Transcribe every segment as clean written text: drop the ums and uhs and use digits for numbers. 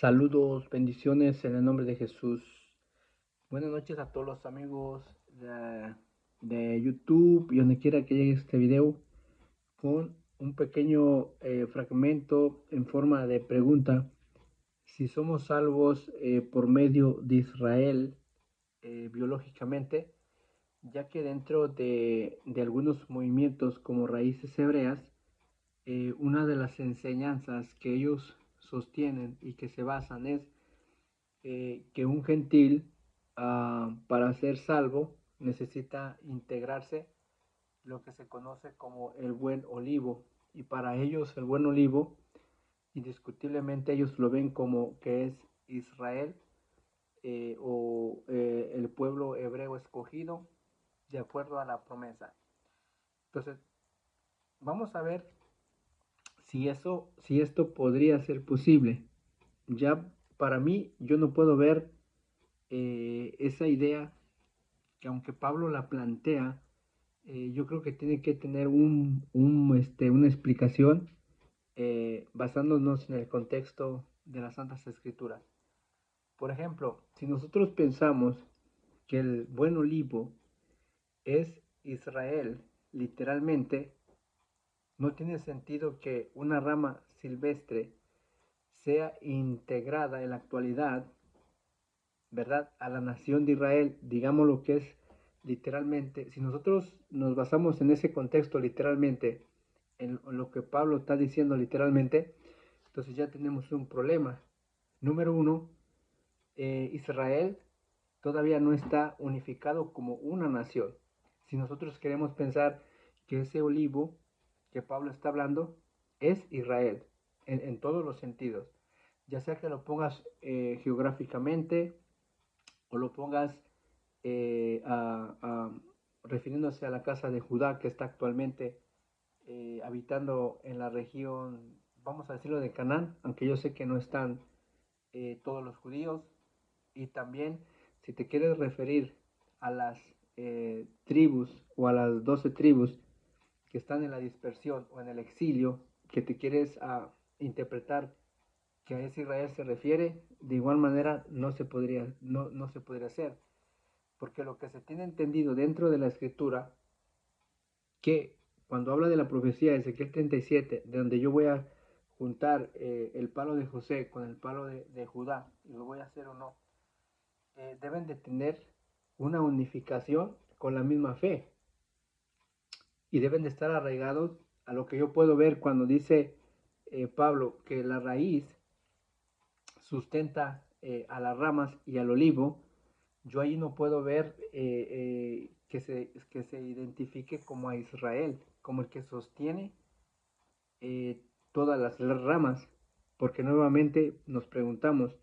Saludos, bendiciones en el nombre de Jesús. Buenas noches a todos los amigos de YouTube y donde quiera que llegue este video con un pequeño fragmento en forma de pregunta. Si somos salvos por medio de Israel biológicamente, ya que dentro de algunos movimientos como raíces hebreas, una de las enseñanzas que ellos sostienen y que se basan es que un gentil para ser salvo necesita integrarse lo que se conoce como el buen olivo, y para ellos el buen olivo indiscutiblemente ellos lo ven como que es Israel, el pueblo hebreo escogido de acuerdo a la promesa. Entonces vamos a ver si esto podría ser posible. Ya para mí yo no puedo ver esa idea que, aunque Pablo la plantea, yo creo que tiene que tener una explicación basándonos en el contexto de las Santas Escrituras. Por ejemplo, si nosotros pensamos que el buen olivo es Israel, literalmente, no tiene sentido que una rama silvestre sea integrada en la actualidad, ¿verdad?, a la nación de Israel, digamos lo que es literalmente. Si nosotros nos basamos en ese contexto literalmente, en lo que Pablo está diciendo literalmente, entonces ya tenemos un problema. Número uno, Israel todavía no está unificado como una nación. Si nosotros queremos pensar que ese olivo que Pablo está hablando es Israel, en todos los sentidos, ya sea que lo pongas geográficamente, o lo pongas eh, a, a, refiriéndose a la casa de Judá que está actualmente habitando en la región, vamos a decirlo, de Canaán, aunque yo sé que no están todos los judíos. Y también, si te quieres referir a las tribus o a las 12 tribus que están en la dispersión o en el exilio, que te quieres interpretar que a ese Israel se refiere, de igual manera no se podría hacer, porque lo que se tiene entendido dentro de la escritura, que cuando habla de la profecía de Ezequiel 37, de donde yo voy a juntar el palo de José con el palo de Judá, y lo voy a hacer o no, deben de tener una unificación con la misma fe, y deben de estar arraigados a lo que yo puedo ver cuando dice Pablo que la raíz sustenta a las ramas y al olivo. Yo ahí no puedo ver que se identifique como a Israel, como el que sostiene eh, todas las ramas, porque nuevamente nos preguntamos,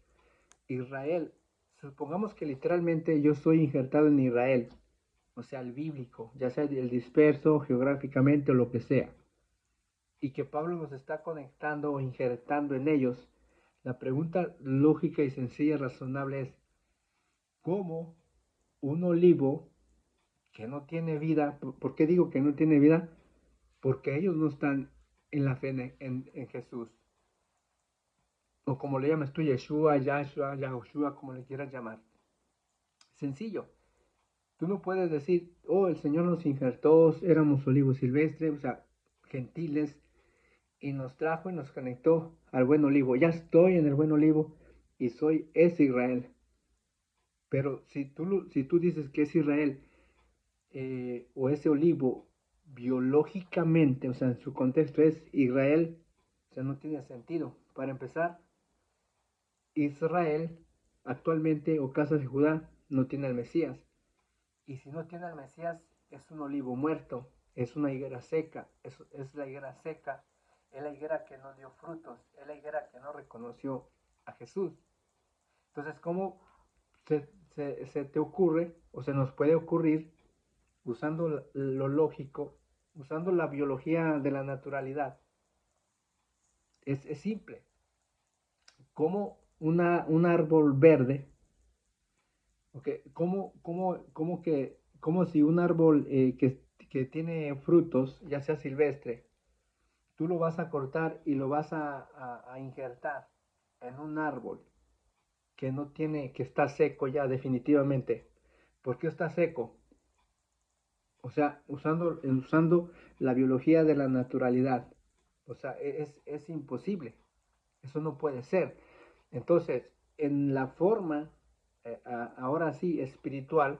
Israel, supongamos que literalmente yo soy injertado en Israel, o sea, el bíblico, ya sea el disperso geográficamente o lo que sea, y que Pablo nos está conectando o injertando en ellos. La pregunta lógica y sencilla, razonable es, ¿cómo un olivo que no tiene vida? ¿Por qué digo que no tiene vida? Porque ellos no están en la fe en Jesús. O como le llamas tú, Yeshua, Yahshua, Yahushua, como le quieras llamar. Sencillo. Tú no puedes decir, oh, el Señor nos injertó, éramos olivos silvestres, o sea, gentiles, y nos trajo y nos conectó al buen olivo. Ya estoy en el buen olivo y soy ese Israel. Pero si tú dices que es Israel, o ese olivo biológicamente, o sea, en su contexto es Israel, o sea, no tiene sentido. Para empezar, Israel actualmente, o casa de Judá, no tiene al Mesías. Y si no tiene al Mesías, es un olivo muerto, es una higuera seca, es la higuera seca, es la higuera que no dio frutos, es la higuera que no reconoció a Jesús. Entonces, ¿cómo se te ocurre, o se nos puede ocurrir, usando lo lógico, usando la biología de la naturalidad? Es simple. Como un árbol verde, okay, como si un árbol que tiene frutos, ya sea silvestre, tú lo vas a cortar y lo vas a injertar. en un árbol que no tiene, que está seco ya definitivamente. ¿Por qué está seco? O sea, usando la biología de la naturalidad. O sea, es imposible. Eso no puede ser. Entonces, en la forma, ahora sí, espiritual,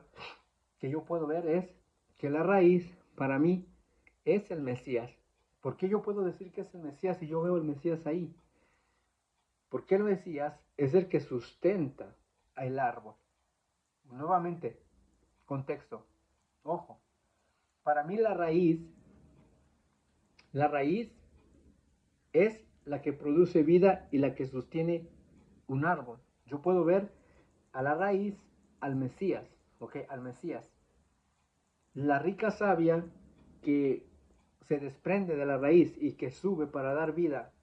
que yo puedo ver es que la raíz, para mí, es el Mesías. ¿Por qué yo puedo decir que es el Mesías si yo veo el Mesías ahí? Porque el Mesías es el que sustenta el árbol. Nuevamente, contexto. Ojo, para mí la raíz es la que produce vida y la que sostiene un árbol. Yo puedo ver a la raíz al Mesías, ¿ok? Al Mesías. La rica savia que se desprende de la raíz y que sube para dar vida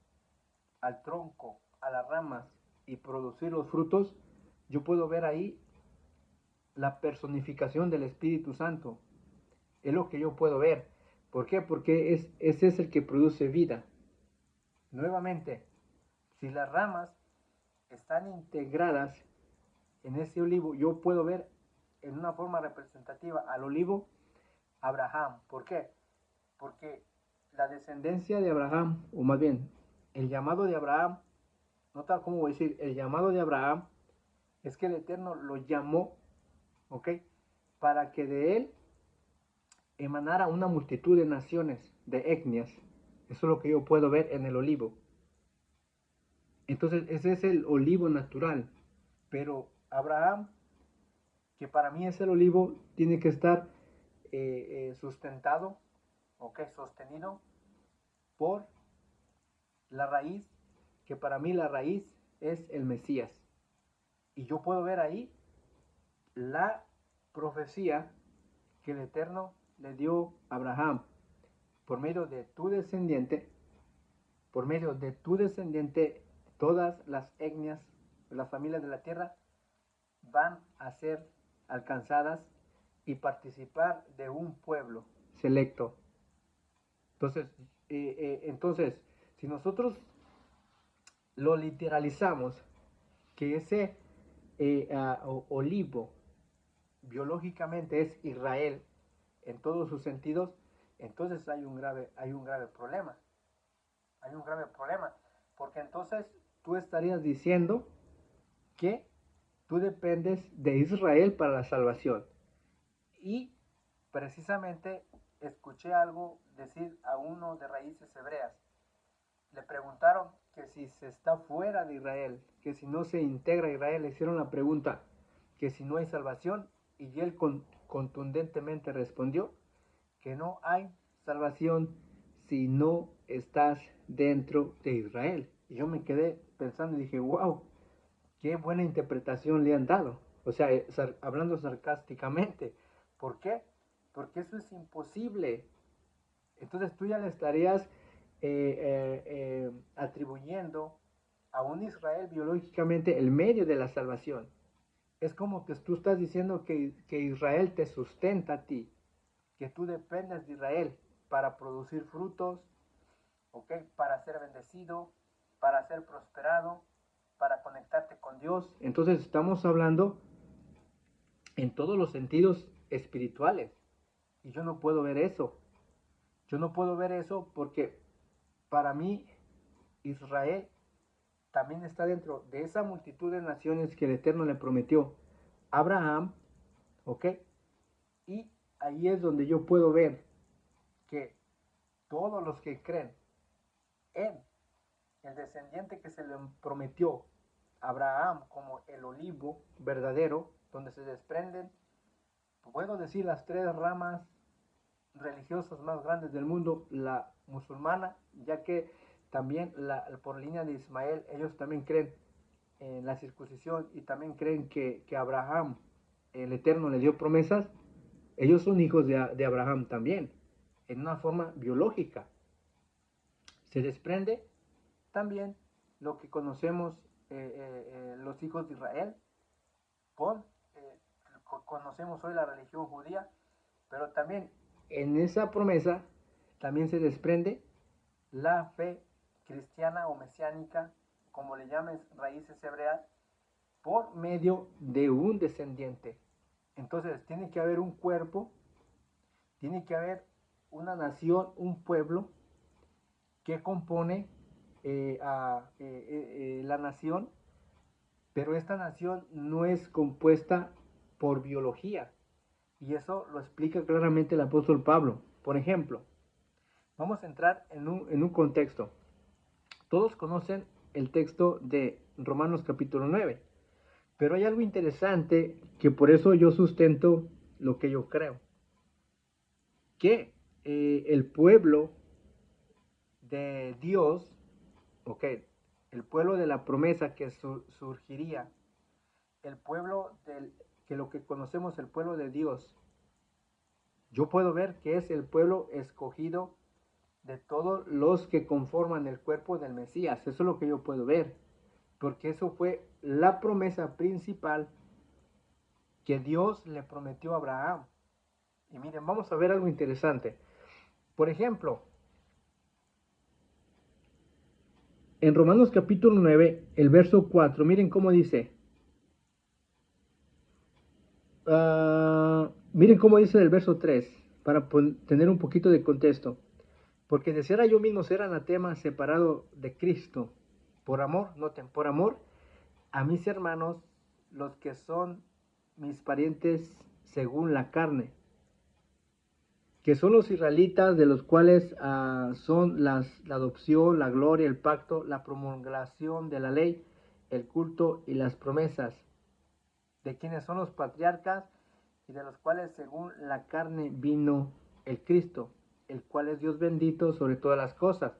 al tronco, a las ramas y producir los frutos, yo puedo ver ahí la personificación del Espíritu Santo. Es lo que yo puedo ver. ¿Por qué? Porque ese es el que produce vida. Nuevamente, si las ramas están integradas en ese olivo, yo puedo ver en una forma representativa al olivo Abraham. ¿Por qué? Porque la descendencia de Abraham, o más bien, el llamado de Abraham, no tal como voy a decir, el llamado de Abraham es que el Eterno lo llamó, ¿ok? Para que de él emanara una multitud de naciones, de etnias. Eso es lo que yo puedo ver en el olivo. Entonces, ese es el olivo natural. Pero Abraham, que para mí es el olivo, tiene que estar sustentado, ¿ok? Sostenido por la raíz, que para mí la raíz es el Mesías. Y yo puedo ver ahí la profecía que el Eterno le dio a Abraham. Por medio de tu descendiente, por medio de tu descendiente, todas las etnias, las familias de la tierra van a ser alcanzadas y participar de un pueblo selecto. Entonces, si nosotros lo literalizamos, que ese olivo biológicamente es Israel en todos sus sentidos, entonces hay un grave problema. Hay un grave problema. Porque entonces tú estarías diciendo que tú dependes de Israel para la salvación. Y precisamente escuché algo decir a uno de raíces hebreas. Le preguntaron que si se está fuera de Israel, que si no se integra a Israel, le hicieron la pregunta que si no hay salvación, y él contundentemente respondió que no hay salvación si no estás dentro de Israel. Y yo me quedé pensando y dije, wow, qué buena interpretación le han dado. O sea, hablando sarcásticamente. ¿Por qué? Porque eso es imposible. Entonces tú ya le estarías atribuyendo a un Israel biológicamente el medio de la salvación. Es como que tú estás diciendo que Israel te sustenta a ti, que tú dependes de Israel para producir frutos, ¿ok? Para ser bendecido, para ser prosperado, para conectarte con Dios. Entonces estamos hablando en todos los sentidos espirituales. Y yo no puedo ver eso. Yo no puedo ver eso porque para mí Israel también está dentro de esa multitud de naciones que el Eterno le prometió a Abraham, ¿ok? Y ahí es donde yo puedo ver que todos los que creen en el descendiente que se le prometió a Abraham como el olivo verdadero, donde se desprenden, puedo decir, las tres ramas religiosas más grandes del mundo, la musulmana, ya que también por línea de Ismael, ellos también creen en la circuncisión y también creen que Abraham, el Eterno, le dio promesas. Ellos son hijos de Abraham también, en una forma biológica. Se desprende también lo que conocemos los hijos de Israel, con, eh, conocemos hoy la religión judía, pero también en esa promesa también se desprende la fe cristiana o mesiánica como le llames raíces hebreas, por medio de un descendiente. Entonces tiene que haber un cuerpo, tiene que haber una nación, un pueblo que compone la nación, pero esta nación no es compuesta por biología. Y eso lo explica claramente el apóstol Pablo. Por ejemplo, vamos a entrar en un contexto. Todos conocen el texto de Romanos capítulo 9, pero hay algo interesante que por eso yo sustento lo que yo creo. Que el pueblo de Dios, ok, el pueblo de la promesa que surgiría, el pueblo que lo que conocemos, el pueblo de Dios, yo puedo ver que es el pueblo escogido de todos los que conforman el cuerpo del Mesías. Eso es lo que yo puedo ver, porque eso fue la promesa principal que Dios le prometió a Abraham. Y miren, vamos a ver algo interesante. Por ejemplo, en Romanos capítulo 9, el verso 4, miren cómo dice. Miren cómo dice el verso 3, para tener un poquito de contexto. Porque deseara yo mismo ser anatema, separado de Cristo, por amor, noten, por amor a mis hermanos, los que son mis parientes según la carne, que son los israelitas, de los cuales son la adopción, la gloria, el pacto, la promulgación de la ley, el culto y las promesas, de quienes son los patriarcas y de los cuales según la carne vino el Cristo, el cual es Dios bendito sobre todas las cosas.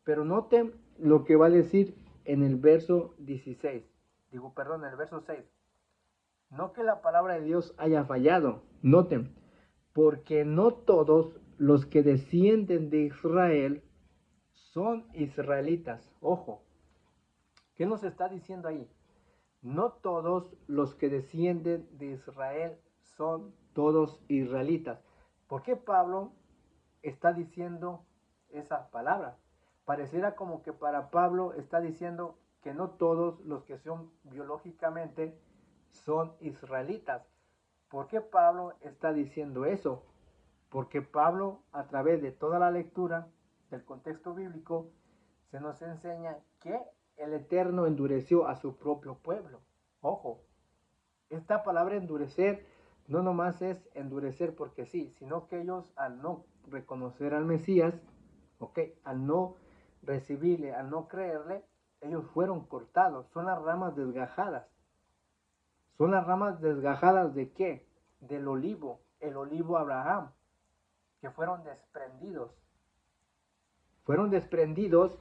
Pero noten lo que va a decir en el verso 16, en el verso 6. No que la palabra de Dios haya fallado, noten, porque no todos los que descienden de Israel son israelitas. Ojo, ¿qué nos está diciendo ahí? No todos los que descienden de Israel son todos israelitas. ¿Por qué Pablo está diciendo esa palabra? Pareciera como que para Pablo está diciendo que no todos los que son biológicamente son israelitas. ¿Por qué Pablo está diciendo eso? Porque Pablo, a través de toda la lectura del contexto bíblico, se nos enseña que el Eterno endureció a su propio pueblo. Ojo, esta palabra endurecer no nomás es endurecer porque sí, sino que ellos al no reconocer al Mesías, al no recibirle, al no creerle, ellos fueron cortados, son las ramas desgajadas. ¿Son las ramas desgajadas de qué? Del olivo, el olivo Abraham, que fueron desprendidos. Fueron desprendidos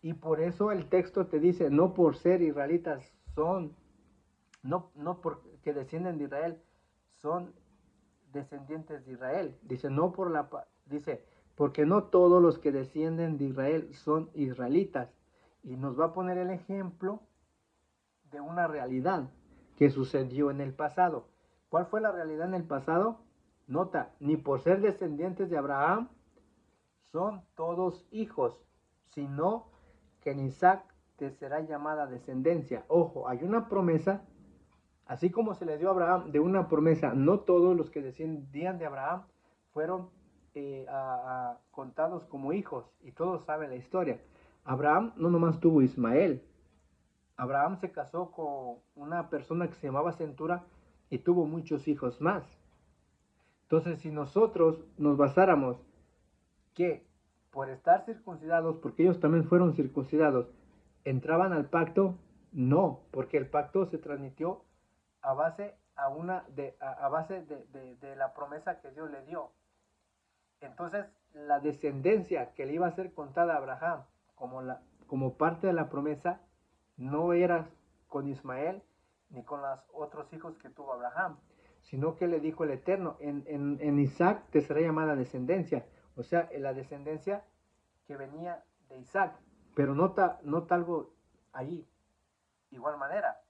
y por eso el texto te dice, no por ser israelitas son, no porque descienden de Israel, son descendientes de Israel. Dice, dice, porque no todos los que descienden de Israel son israelitas. Y nos va a poner el ejemplo de una realidad que sucedió en el pasado. ¿Cuál fue la realidad en el pasado? Nota, ni por ser descendientes de Abraham son todos hijos, sino que en Isaac te será llamada descendencia. Ojo, hay una promesa, así como se le dio a Abraham de una promesa, no todos los que descendían de Abraham fueron contados como hijos, y todos saben la historia. Abraham no nomás tuvo Ismael, Abraham se casó con una persona que se llamaba Centura y tuvo muchos hijos más. Entonces, si nosotros nos basáramos que por estar circuncidados, porque ellos también fueron circuncidados, entraban al pacto, no, porque el pacto se transmitió a base, de la promesa que Dios le dio. Entonces, la descendencia que le iba a ser contada a Abraham como parte de la promesa no era con Ismael ni con los otros hijos que tuvo Abraham, sino que le dijo el Eterno, en Isaac te será llamada descendencia, o sea, la descendencia que venía de Isaac. Pero nota algo ahí, igual manera.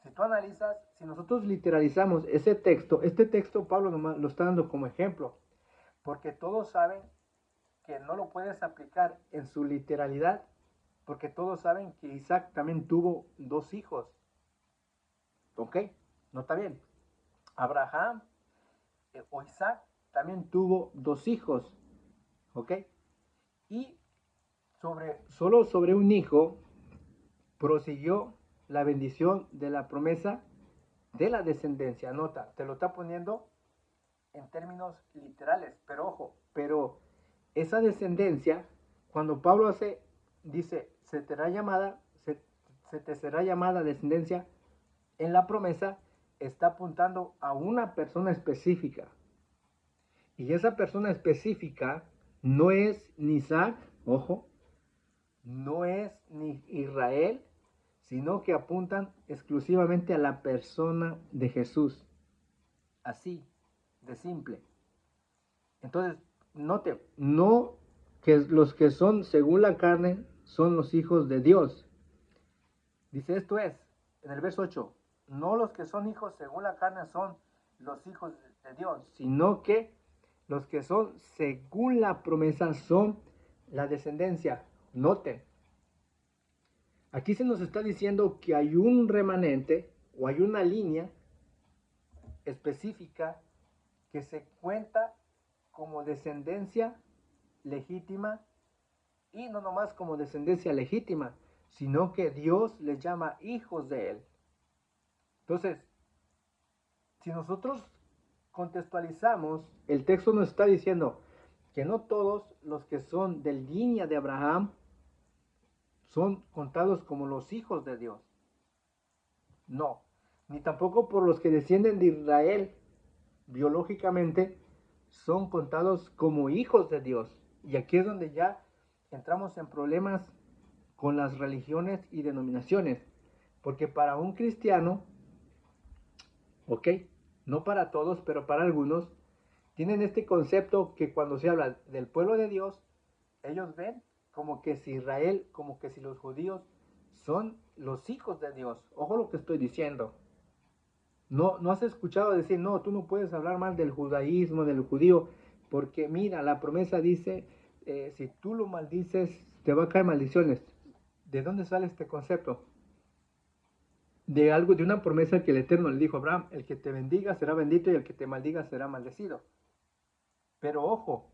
Si tú analizas, si nosotros literalizamos ese texto, este texto Pablo nomás lo está dando como ejemplo, porque todos saben que no lo puedes aplicar en su literalidad porque todos saben que Isaac también tuvo 2 hijos. ¿Ok? ¿No está bien? Abraham o Isaac también tuvo 2 hijos. ¿Ok? Y solo sobre un hijo prosiguió la bendición de la promesa de la descendencia. Nota, te lo está poniendo en términos literales, pero ojo, pero esa descendencia, cuando Pablo dice, se te será llamada descendencia, en la promesa está apuntando a una persona específica. Y esa persona específica no es ni Isaac, ojo, no es ni Israel, sino que apuntan exclusivamente a la persona de Jesús. Así, de simple. Entonces, note, no que los que son según la carne son los hijos de Dios. Dice esto es, en el verso 8, no los que son hijos según la carne son los hijos de Dios, sino que los que son según la promesa son la descendencia. Note, aquí se nos está diciendo que hay un remanente o hay una línea específica que se cuenta como descendencia legítima, y no nomás como descendencia legítima, sino que Dios les llama hijos de Él. Entonces, si nosotros contextualizamos, el texto nos está diciendo que no todos los que son de línea de Abraham son contados como los hijos de Dios. No, ni tampoco por los que descienden de Israel biológicamente son contados como hijos de Dios. Y aquí es donde ya entramos en problemas con las religiones y denominaciones. Porque para un cristiano, ok, no para todos, pero para algunos, tienen este concepto que cuando se habla del pueblo de Dios, ellos ven como que si Israel, como que si los judíos son los hijos de Dios. Ojo lo que estoy diciendo. No has escuchado decir, no, tú no puedes hablar mal del judaísmo, del judío, porque mira, la promesa dice, si tú lo maldices, te va a caer maldiciones. ¿De dónde sale este concepto? De algo, de una promesa que el Eterno le dijo a Abraham, el que te bendiga será bendito y el que te maldiga será maldecido. Pero ojo,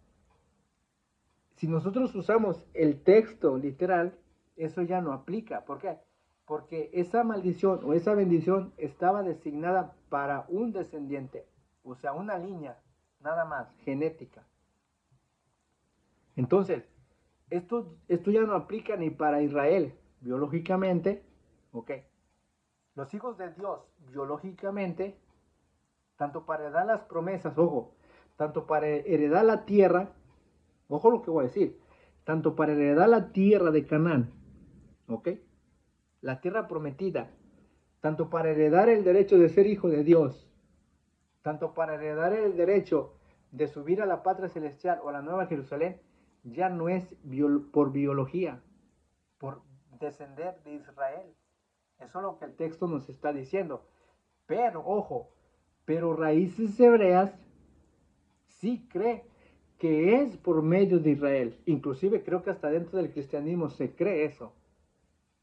si nosotros usamos el texto literal, eso ya no aplica. ¿Por qué? Porque esa maldición o esa bendición estaba designada para un descendiente, o sea, una línea, nada más, genética. Entonces, esto ya no aplica ni para Israel, biológicamente, ¿ok? Los hijos de Dios, biológicamente, tanto para heredar las promesas, ojo, tanto para heredar la tierra, ojo lo que voy a decir, tanto para heredar la tierra de Canaán, ¿ok? La tierra prometida, tanto para heredar el derecho de ser hijo de Dios, tanto para heredar el derecho de subir a la patria celestial o a la nueva Jerusalén, ya no es por biología, por descender de Israel. Eso es lo que el texto nos está diciendo. Pero, ojo, pero Raíces Hebreas sí cree que es por medio de Israel. Inclusive creo que hasta dentro del cristianismo se cree eso,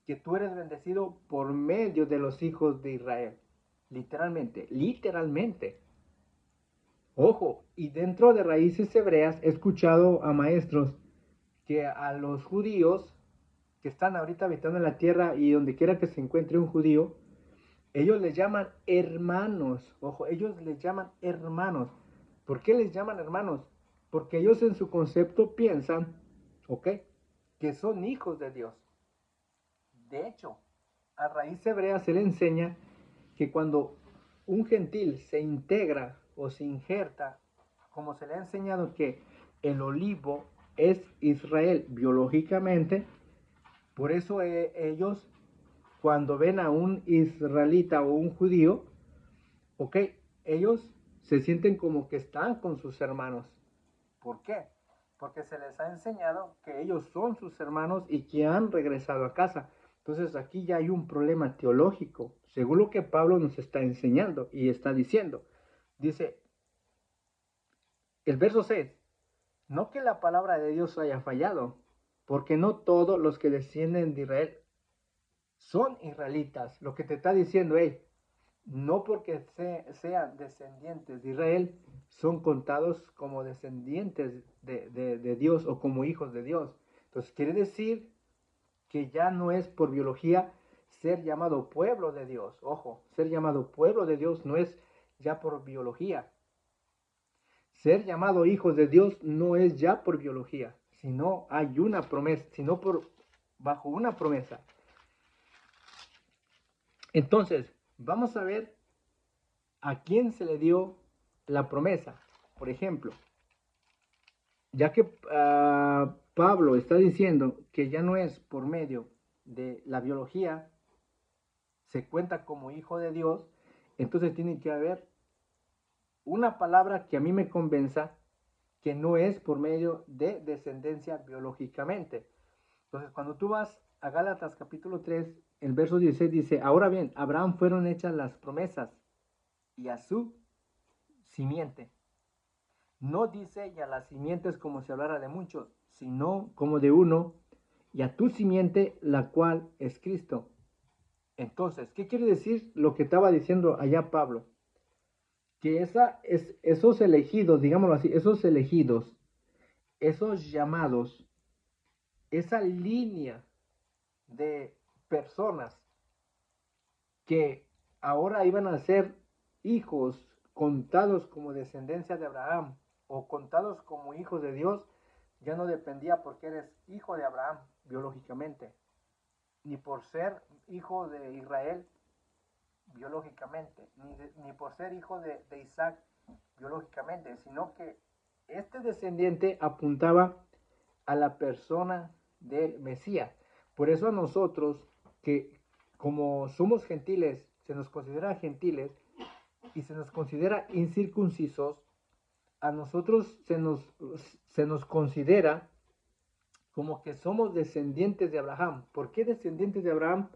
que tú eres bendecido por medio de los hijos de Israel. Literalmente, literalmente. Ojo, y dentro de Raíces Hebreas he escuchado a maestros que a los judíos que están ahorita habitando en la tierra y donde quiera que se encuentre un judío, ellos les llaman hermanos. Ojo, ellos les llaman hermanos. ¿Por qué les llaman hermanos? Porque ellos en su concepto piensan, ¿ok?, que son hijos de Dios. De hecho, a Raíz Hebrea se le enseña que cuando un gentil se integra o se injerta, como se le ha enseñado que el olivo es Israel biológicamente, por eso ellos cuando ven a un israelita o un judío, ok, ellos se sienten como que están con sus hermanos. ¿Por qué? Porque se les ha enseñado que ellos son sus hermanos y que han regresado a casa. Entonces aquí ya hay un problema teológico, según lo que Pablo nos está enseñando y está diciendo. Dice, el verso 6, no que la palabra de Dios haya fallado, porque no todos los que descienden de Israel son israelitas. Lo que te está diciendo, hey, no porque sean descendientes de Israel, son contados como descendientes de Dios o como hijos de Dios. Entonces quiere decir que ya no es por biología ser llamado pueblo de Dios. Ojo, ser llamado pueblo de Dios no es ya por biología. Ser llamado hijos de Dios no es ya por biología, sino hay una promesa, sino bajo una promesa. Entonces, vamos a ver a quién se le dio la promesa. Por ejemplo, ya que Pablo está diciendo que ya no es por medio de la biología, se cuenta como hijo de Dios, entonces tiene que haber una palabra que a mí me convenza que no es por medio de descendencia biológicamente. Entonces, cuando tú vas a Gálatas capítulo 3, el verso 16 dice, ahora bien, a Abraham fueron hechas las promesas y a su simiente. No dice y a las simientes como si hablara de muchos, sino como de uno, y a tu simiente, la cual es Cristo. Entonces, ¿qué quiere decir lo que estaba diciendo allá Pablo? Que esos elegidos, digámoslo así, esos elegidos, esos llamados, esa línea de personas que ahora iban a ser hijos contados como descendencia de Abraham o contados como hijos de Dios, ya no dependía porque eres hijo de Abraham biológicamente, ni por ser hijo de Israel biológicamente, ni por ser hijo de Isaac biológicamente, sino que este descendiente apuntaba a la persona del Mesías. Por eso a nosotros, que como somos gentiles, se nos considera gentiles y se nos considera incircuncisos, a nosotros se nos considera como que somos descendientes de Abraham. ¿Por qué descendientes de Abraham?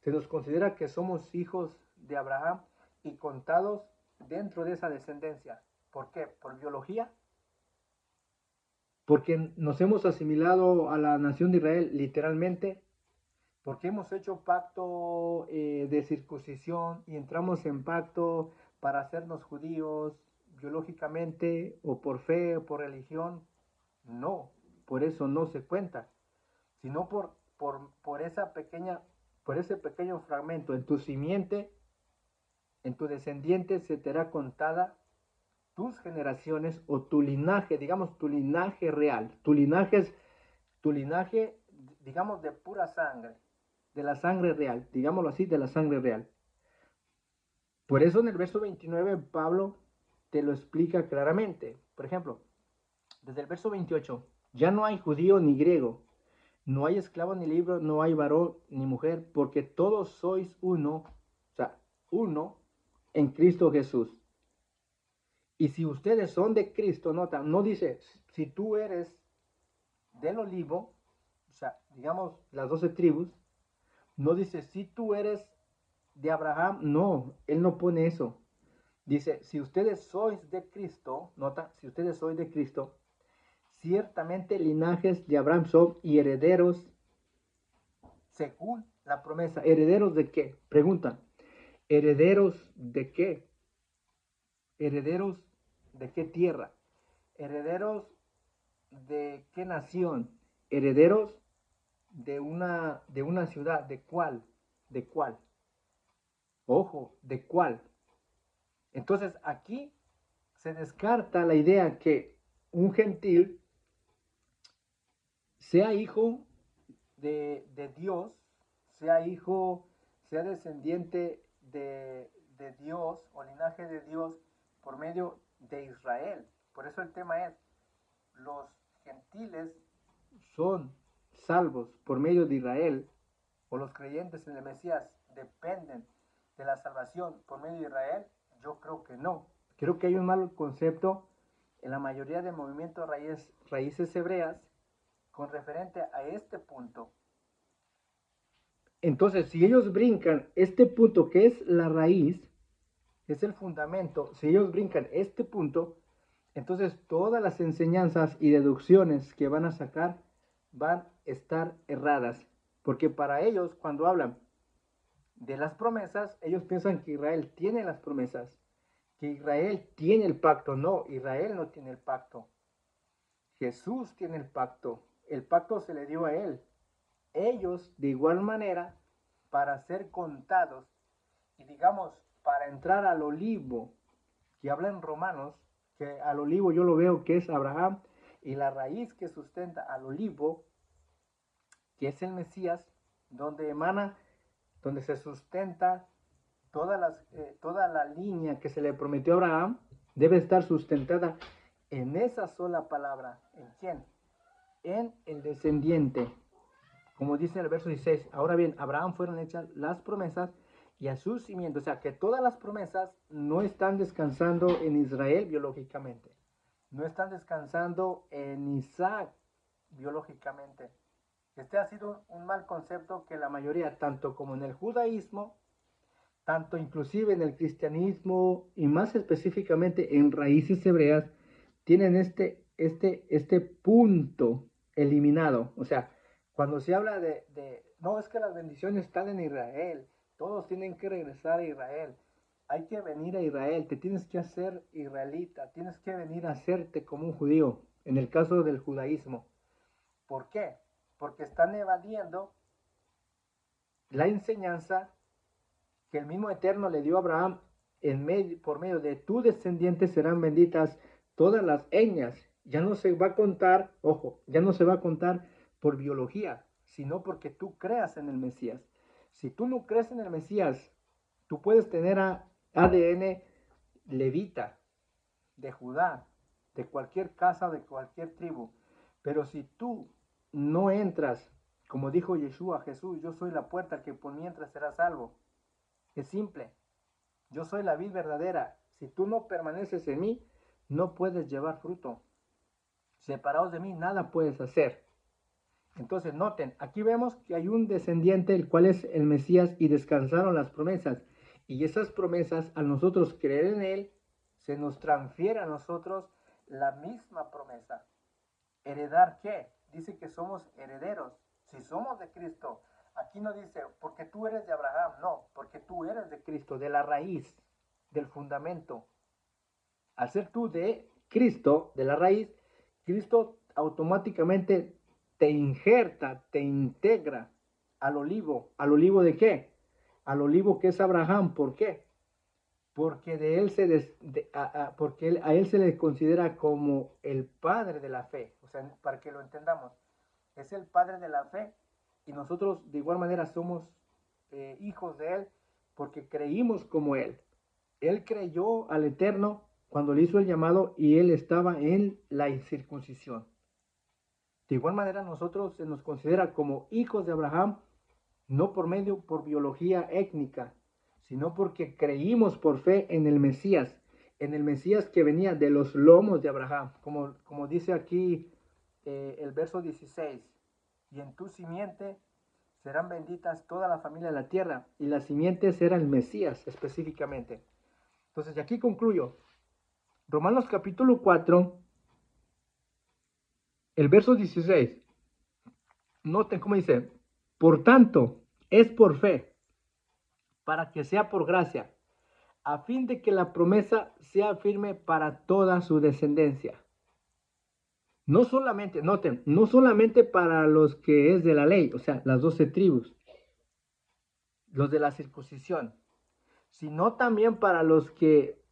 Se nos considera que somos hijos de Abraham y contados dentro de esa descendencia. ¿Por qué? ¿Por biología? Porque nos hemos asimilado a la nación de Israel literalmente, porque hemos hecho pacto de circuncisión y entramos en pacto para hacernos judíos biológicamente o por fe o por religión. No, por eso no se cuenta, sino por por ese pequeño fragmento en tu simiente, en tu descendiente se te hará contada tus generaciones o tu linaje, digamos tu linaje real. Tu linaje es tu linaje, digamos, de pura sangre, de la sangre real, digámoslo así, de la sangre real. Por eso en el verso 29 Pablo te lo explica claramente. Por ejemplo, desde el verso 28, ya no hay judío ni griego, no hay esclavo ni libre, no hay varón ni mujer, porque todos sois uno, o sea, uno en Cristo Jesús. Y si ustedes son de Cristo, nota, no dice, si tú eres del olivo, o sea, digamos las 12 tribus, no dice, si tú eres de Abraham, no, él no pone eso. Dice, si ustedes sois de Cristo, nota, si ustedes sois de Cristo, ciertamente linajes de Abraham son y herederos según la promesa. ¿Herederos de qué? Pregunta. ¿Herederos de qué? ¿Herederos de qué tierra? ¿Herederos de qué nación? ¿Herederos de una ciudad? ¿De cuál? ¿De cuál? Ojo, ¿de cuál? Entonces aquí se descarta la idea que un gentil sea hijo de Dios, sea hijo, sea descendiente de Dios o linaje de Dios por medio de Israel. Por eso el tema es, los gentiles son salvos por medio de Israel, o los creyentes en el Mesías dependen de la salvación por medio de Israel. Yo creo que no. Creo que hay un mal concepto en la mayoría de movimientos raíces hebreas con referente a este punto. Entonces, si ellos brincan este punto que es la raíz, es el fundamento, si ellos brincan este punto, entonces todas las enseñanzas y deducciones que van a sacar van estar erradas, porque para ellos cuando hablan de las promesas, ellos piensan que Israel tiene las promesas, que Israel tiene el pacto. No, Israel no tiene el pacto. Jesús tiene el pacto se le dio a él. Ellos, de igual manera, para ser contados y digamos, para entrar al olivo, que habla en Romanos, que al olivo yo lo veo que es Abraham, y la raíz que sustenta al olivo, que es el Mesías, donde emana, donde se sustenta toda la línea que se le prometió a Abraham, debe estar sustentada en esa sola palabra. ¿En quién? En el descendiente. Como dice el verso 16, ahora bien, a Abraham fueron hechas las promesas y a su simiente. O sea, que todas las promesas no están descansando en Israel biológicamente. No están descansando en Isaac biológicamente. Este ha sido un mal concepto que la mayoría, tanto como en el judaísmo, tanto inclusive en el cristianismo y más específicamente en raíces hebreas, tienen este punto eliminado. O sea, cuando se habla no, es que las bendiciones están en Israel, todos tienen que regresar a Israel, hay que venir a Israel, te tienes que hacer israelita, tienes que venir a hacerte como un judío, en el caso del judaísmo. ¿Por qué? Porque están evadiendo la enseñanza que el mismo Eterno le dio a Abraham por medio de tu descendiente serán benditas todas las etnias. Ya no se va a contar, ojo, ya no se va a contar por biología, sino porque tú creas en el Mesías. Si tú no crees en el Mesías, tú puedes tener ADN levita, de Judá, de cualquier casa, de cualquier tribu. Pero si tú no entras, como dijo Yeshua, Jesús, yo soy la puerta que por mientras serás salvo. Es simple. Yo soy la vid verdadera. Si tú no permaneces en mí, no puedes llevar fruto. Separados de mí, nada puedes hacer. Entonces, noten, aquí vemos que hay un descendiente, el cual es el Mesías, y descansaron las promesas. Y esas promesas, al nosotros creer en él, se nos transfiere a nosotros la misma promesa. ¿Heredar qué? Dice que somos herederos. Si somos de Cristo, aquí no dice, porque tú eres de Abraham, no, porque tú eres de Cristo, de la raíz, del fundamento. Al ser tú de Cristo, de la raíz, Cristo automáticamente te injerta, te integra al olivo. ¿Al olivo de qué? Al olivo que es Abraham. ¿Por qué? Porque a él se le considera como el padre de la fe. O sea, para que lo entendamos, es el padre de la fe y nosotros de igual manera somos hijos de él porque creímos como él. Él creyó al Eterno cuando le hizo el llamado y él estaba en la incircuncisión. De igual manera nosotros se nos considera como hijos de Abraham, no por biología étnica, sino porque creímos por fe en el Mesías que venía de los lomos de Abraham, como dice aquí el verso 16, y en tu simiente serán benditas toda la familia de la tierra, y la simiente será el Mesías específicamente. Entonces, de aquí concluyo. Romanos capítulo 4, el verso 16. Noten cómo dice, por tanto, es por fe, para que sea por gracia, a fin de que la promesa sea firme para toda su descendencia. No solamente, noten, no solamente para los que es de la ley, o sea, las 12 tribus, los de la circuncisión, sino también para los que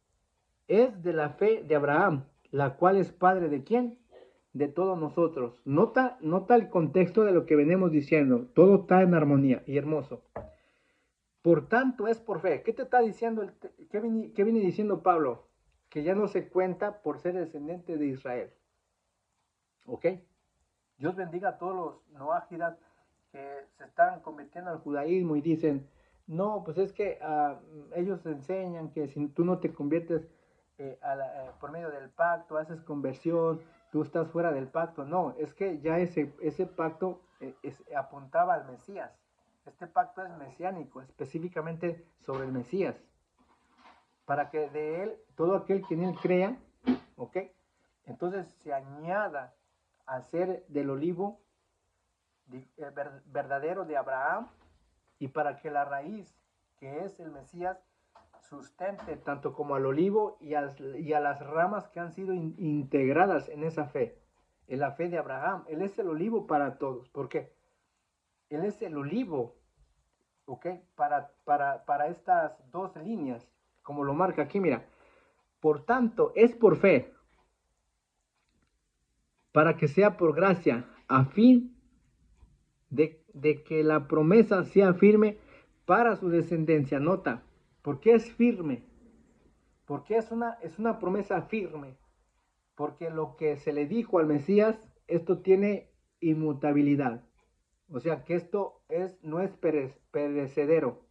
es de la fe de Abraham, la cual es padre de quién? De todos nosotros. Nota el contexto de lo que venimos diciendo. Todo está en armonía y hermoso. Por tanto es por fe. ¿Qué te está diciendo? ¿Qué viene diciendo Pablo? Que ya no se cuenta por ser descendiente de Israel. ¿Ok? Dios bendiga a todos los noágidas que se están convirtiendo al judaísmo y dicen, no, pues es que ellos enseñan que si tú no te conviertes por medio del pacto, haces conversión, tú estás fuera del pacto. No, es que ya ese pacto apuntaba al Mesías. Este pacto es mesiánico, específicamente sobre el Mesías, para que de él, todo aquel que en él crea, ¿ok? Entonces se añada a ser del olivo verdadero de Abraham y para que la raíz, que es el Mesías, sustente tanto como al olivo y a las ramas que han sido integradas en esa fe, en la fe de Abraham. Él es el olivo para todos. ¿Por qué? Él es el olivo, ¿ok? Para estas dos líneas, como lo marca aquí, mira. Por tanto, es por fe, para que sea por gracia, a fin de que la promesa sea firme para su descendencia. Nota, ¿por qué es firme? Porque es una promesa firme. Porque lo que se le dijo al Mesías, esto tiene inmutabilidad. O sea, que esto no es perecedero,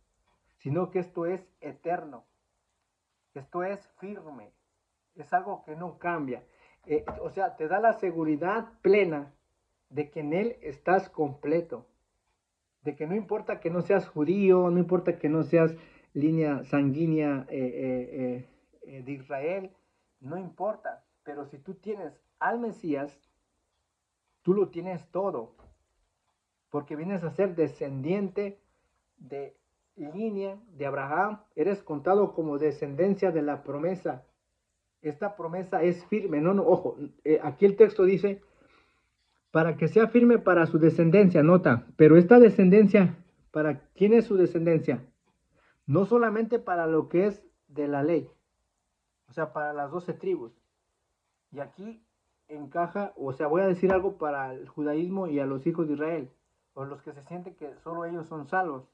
sino que esto es eterno. Esto es firme. Es algo que no cambia. O sea, te da la seguridad plena de que en Él estás completo. De que no importa que no seas judío, no importa que no seas línea sanguínea de Israel, no importa. Pero si tú tienes al Mesías, tú lo tienes todo, porque vienes a ser descendiente de línea de Abraham, eres contado como descendencia de la promesa. Esta promesa es firme, no, ojo, aquí el texto dice, para que sea firme para su descendencia, nota, pero esta descendencia, ¿para quién es su descendencia? No solamente para lo que es de la ley, o sea, para las 12 tribus. Y aquí encaja, o sea, voy a decir algo para el judaísmo y a los hijos de Israel, o los que se sienten que solo ellos son salvos.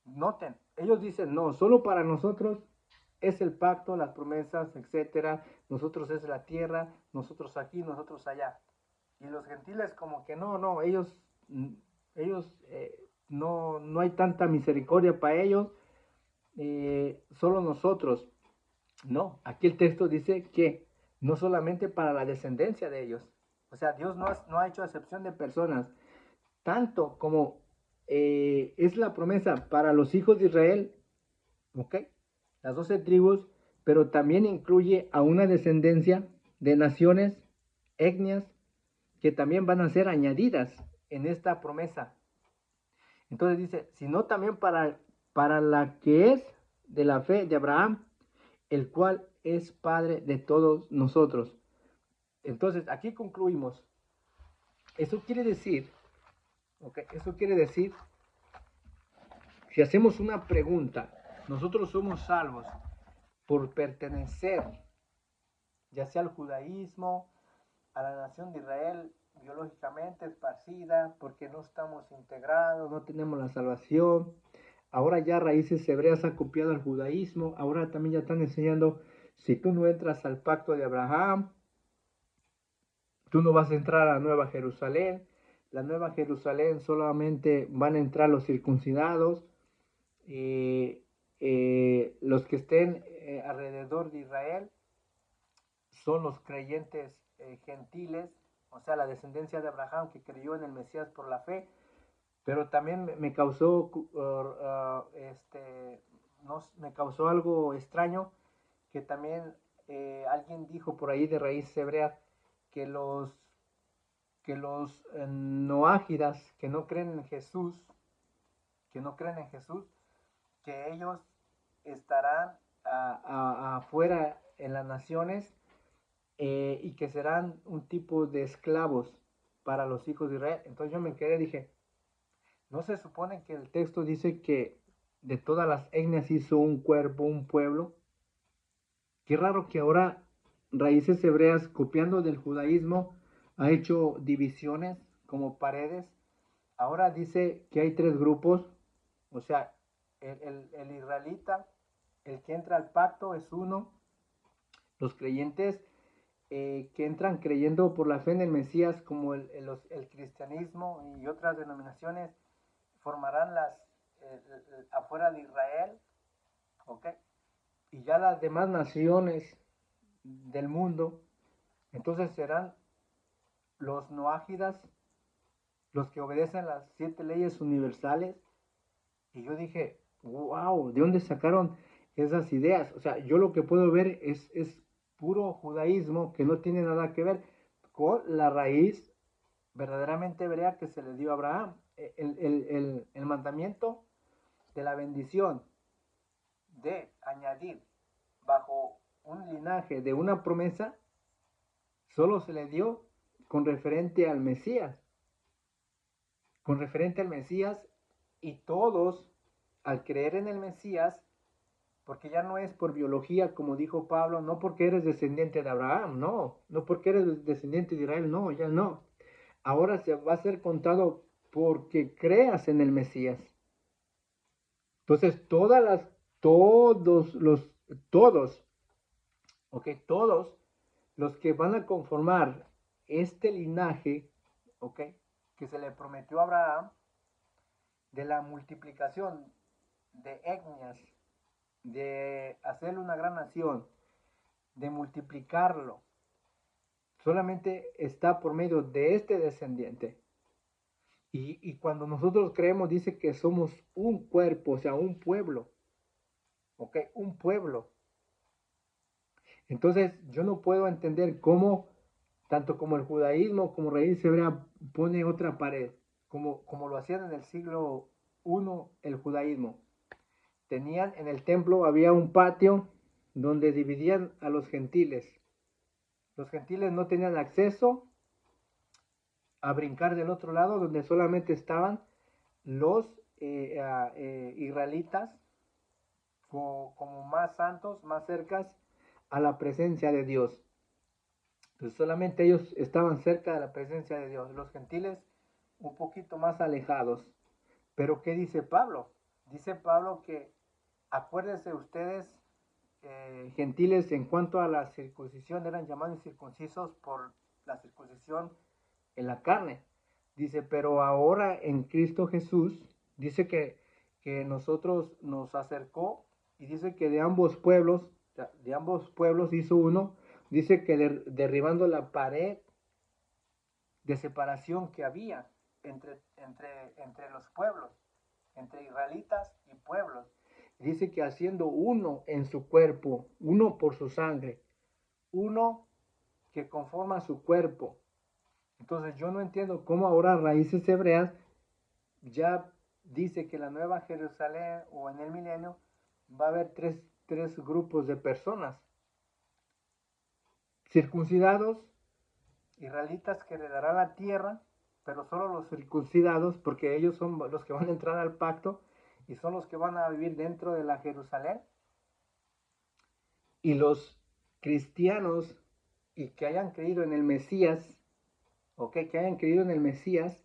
Noten, ellos dicen, no, solo para nosotros es el pacto, las promesas, etcétera. Nosotros es la tierra, nosotros aquí, nosotros allá. Y los gentiles como que no, ellos no hay tanta misericordia para ellos, solo nosotros. No, aquí el texto dice que no solamente para la descendencia de ellos. O sea, Dios no ha hecho acepción de personas, tanto como es la promesa para los hijos de Israel, ¿ok? Las 12 tribus, pero también incluye a una descendencia de naciones, etnias, que también van a ser añadidas en esta promesa. Entonces dice, sino también para la que es de la fe de Abraham, el cual es Padre de todos nosotros. Entonces, aquí concluimos. Eso quiere decir, okay, eso quiere decir, si hacemos una pregunta, nosotros somos salvos por pertenecer, ya sea al judaísmo, a la nación de Israel, biológicamente esparcida, porque no estamos integrados, no tenemos la salvación. Ahora ya raíces hebreas han copiado al judaísmo, ahora también ya están enseñando, si tú no entras al pacto de Abraham, tú no vas a entrar a la Nueva Jerusalén. La Nueva Jerusalén solamente van a entrar los circuncidados, los que estén alrededor de Israel son los creyentes gentiles, o sea, la descendencia de Abraham que creyó en el Mesías por la fe, pero también me causó, me causó algo extraño que también alguien dijo por ahí de raíz hebrea que los noágidas que no creen en Jesús, que ellos estarán afuera en las naciones y que serán un tipo de esclavos para los hijos de Israel. Entonces yo me quedé, dije, ¿no se supone que el texto dice que de todas las etnias hizo un cuerpo, un pueblo? Qué raro que ahora raíces hebreas, copiando del judaísmo, ha hecho divisiones como paredes. Ahora dice que hay tres grupos, o sea, el israelita, el que entra al pacto es uno, los creyentes que entran creyendo por la fe en el Mesías, como el cristianismo y otras denominaciones, formarán afuera de Israel, ¿ok? Y ya las demás naciones del mundo, entonces serán los noágidas, los que obedecen las 7 leyes universales. Y yo dije, wow, ¿de dónde sacaron esas ideas? O sea, yo lo que puedo ver es puro judaísmo que no tiene nada que ver con la raíz verdaderamente hebrea que se le dio a Abraham. El mandamiento de la bendición, de añadir bajo un linaje de una promesa, solo se le dio con referente al Mesías, con referente al Mesías, y todos, al creer en el Mesías, porque ya no es por biología, como dijo Pablo, no porque eres descendiente de Abraham, no, no porque eres descendiente de Israel, no, ya no. Ahora se va a ser contado porque creas en el Mesías. Entonces, todos, ok, todos los que van a conformar este linaje, ok, que se le prometió a Abraham, de la multiplicación de etnias, de hacerle una gran nación, de multiplicarlo, solamente está por medio de este descendiente. Y cuando nosotros creemos, dice que somos un cuerpo, o sea, un pueblo, ¿ok? Un pueblo. Entonces, yo no puedo entender cómo, tanto como el judaísmo como raíz hebrea, pone otra pared, como lo hacían en el siglo I el judaísmo. Tenían en el templo, había un patio donde dividían a los gentiles. Los gentiles no tenían acceso a brincar del otro lado, donde solamente estaban los israelitas como más santos, más cercas a la presencia de Dios. Entonces solamente ellos estaban cerca de la presencia de Dios, los gentiles un poquito más alejados. Pero ¿qué dice Pablo? Dice Pablo que acuérdense ustedes, gentiles, en cuanto a la circuncisión, eran llamados circuncisos por la circuncisión en la carne. Dice, pero ahora en Cristo Jesús, dice que nosotros nos acercó, y dice que de ambos pueblos hizo uno. Dice que derribando la pared de separación que había entre los pueblos, entre israelitas y pueblos. Dice que haciendo uno en su cuerpo, uno por su sangre, uno que conforma su cuerpo. Entonces yo no entiendo cómo ahora raíces hebreas ya dice que la nueva Jerusalén o en el milenio va a haber tres grupos de personas: circuncidados, israelitas que heredarán la tierra, pero solo los circuncidados, porque ellos son los que van a entrar al pacto y son los que van a vivir dentro de la Jerusalén, y los cristianos y que hayan creído en el Mesías, ok, que hayan creído en el Mesías,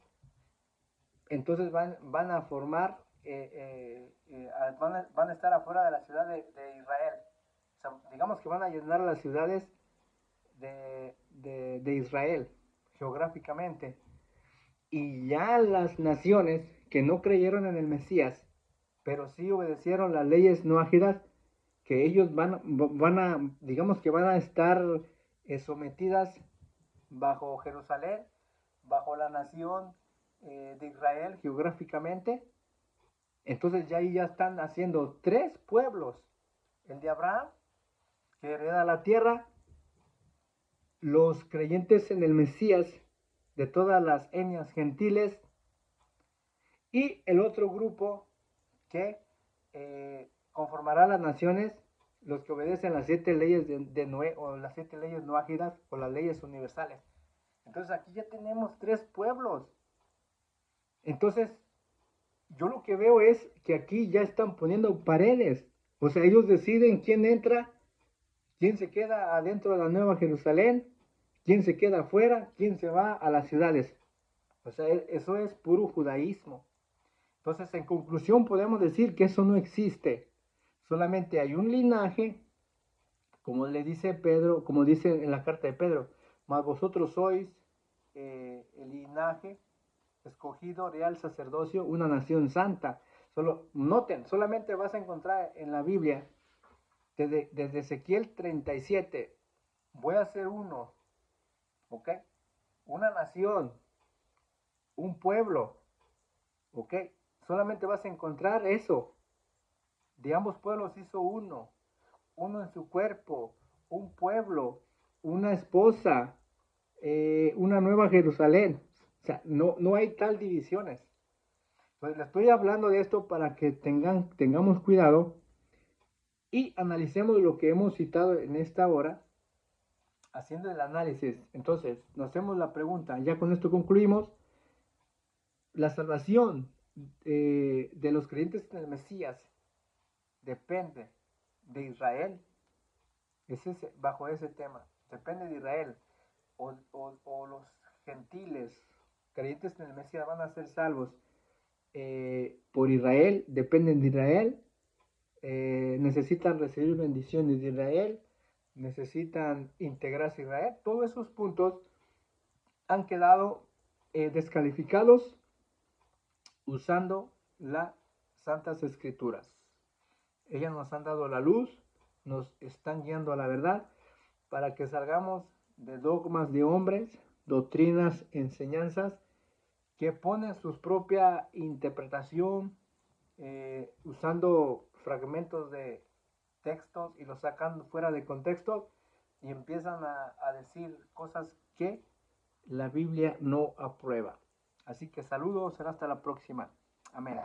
entonces van a formar, van a estar afuera de la ciudad de Israel. O sea, digamos que van a llenar las ciudades de Israel geográficamente. Y ya las naciones que no creyeron en el Mesías, pero sí obedecieron las leyes noágidas, que ellos digamos que van a estar sometidas bajo Jerusalén, bajo la nación de Israel geográficamente. Entonces ya ahí ya están haciendo tres pueblos: el de Abraham, que hereda la tierra, los creyentes en el Mesías de todas las etnias gentiles, y el otro grupo que conformará las naciones, los que obedecen las 7 leyes de Noé, o las 7 leyes noágidas, o las leyes universales. Entonces aquí ya tenemos tres pueblos. Entonces yo lo que veo es que aquí ya están poniendo paredes. O sea, ellos deciden quién entra, quién se queda adentro de la Nueva Jerusalén, quién se queda afuera, quién se va a las ciudades. O sea, eso es puro judaísmo. Entonces, en conclusión, podemos decir que eso no existe. Solamente hay un linaje, como le dice Pedro, como dice en la carta de Pedro: mas vosotros sois el linaje escogido, real sacerdocio, una nación santa. Noten, solamente vas a encontrar en la Biblia, desde Ezequiel 37, voy a hacer uno, ¿ok? Una nación, un pueblo, ¿ok? Solamente vas a encontrar eso. De ambos pueblos hizo uno en su cuerpo, un pueblo, una esposa, una nueva Jerusalén. sea, no hay tal divisiones. Pues le estoy hablando de esto para que tengamos cuidado y analicemos lo que hemos citado en esta hora, haciendo el análisis. Entonces, nos hacemos la pregunta, ya con esto concluimos, la salvación de los creyentes en el Mesías depende de Israel. Bajo ese tema, depende de Israel. O los gentiles creyentes en el Mesías van a ser salvos por Israel, dependen de Israel, necesitan recibir bendiciones de Israel, necesitan integrarse a Israel. Todos esos puntos han quedado descalificados usando las Santas Escrituras. Ellas nos han dado la luz, nos están guiando a la verdad para que salgamos de dogmas de hombres, doctrinas, enseñanzas que ponen su propia interpretación usando fragmentos de textos y los sacan fuera de contexto y empiezan a decir cosas que la Biblia no aprueba. Así que saludos, será hasta la próxima. Amén.